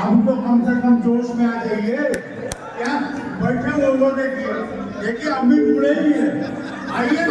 हम तो कम से कम जोश में आ जाइए। क्या बैठे हुए वो देखिए अम्मी बूढ़े ही है। आइए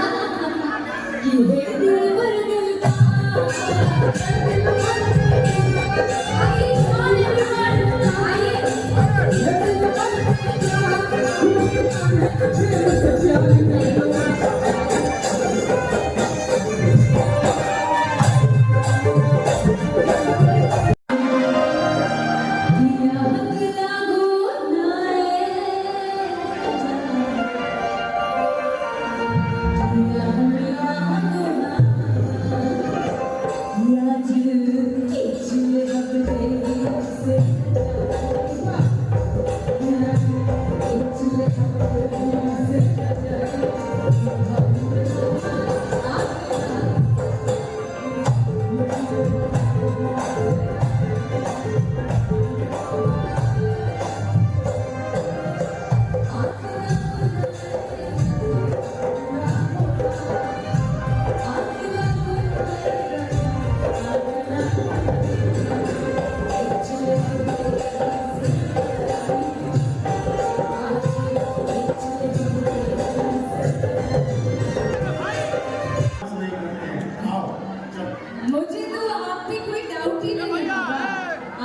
मुझे तो आप पे कोई डाउट ही नहीं है बाबा।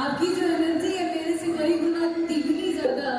आपकी जो एनर्जी है मेरे से कई गुना तिगनी ज्यादा।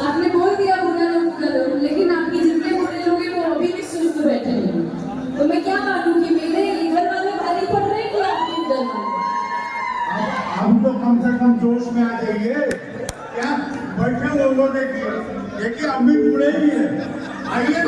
आपने बोल दिया बुरा लोग, लेकिन आपकी जितने बुरे लोग हैं वो अभी भी सुन के बैठे हैं। तो मैं क्या मानूं कि मेरे इधर वाले भारी पड़ रहे हैं कि आपके उधर वाले? हम तो कम से कम जोश में आ जाइए। क्या बैठे हुए वो देखिए अम्मी बूढ़े ही है। आइए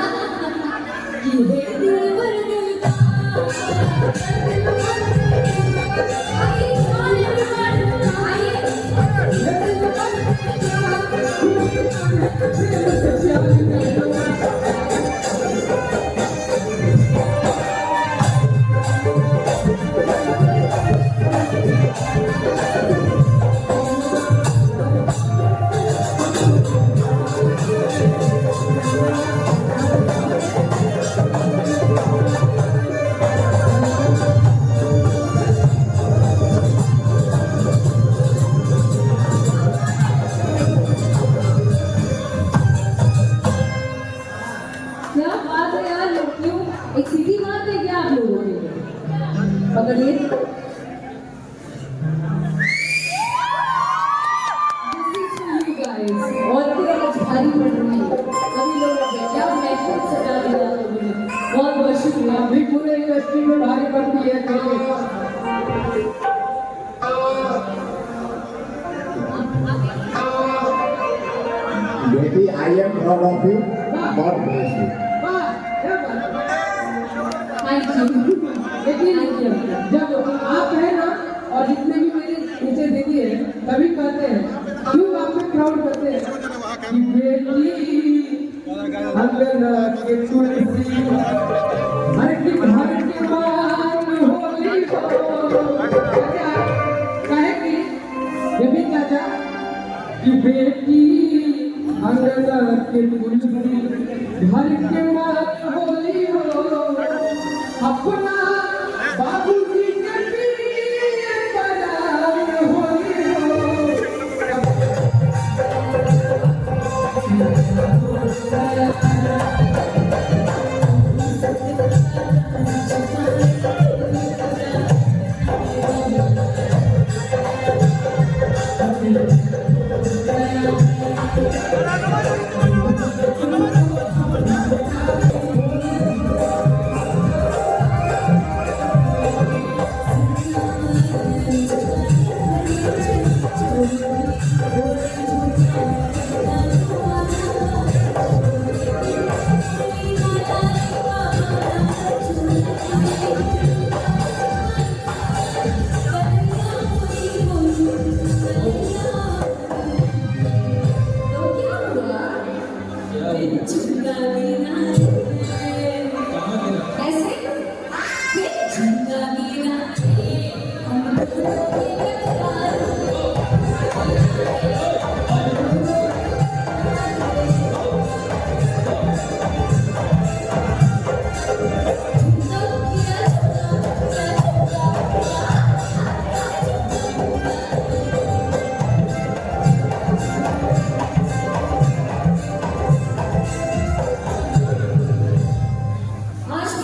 क्या बात है यार, क्यों एक सीटी मार दे क्या आप लोगों के? पकड़िए। और फिर आज भारी पड़ रही है, सभी लोग क्या महफिल सजा दिया लोगों ने। बहुत बहुत शुक्रिया। अभी पूरे इंडस्ट्री में भारी पड़ती है। बेटी I am proud of you. God bless you. लेकिन जब आप है ना और जितने भी मेरे नीचे दीदी है तभी कहते हैं, क्यों आप में प्राउड करते हैं कि बेटी अंगना के तुलसी हर की घर के बाल होली हो। कहे कि ये भी चाचा कि बेटी अंगना के तुलसी घर के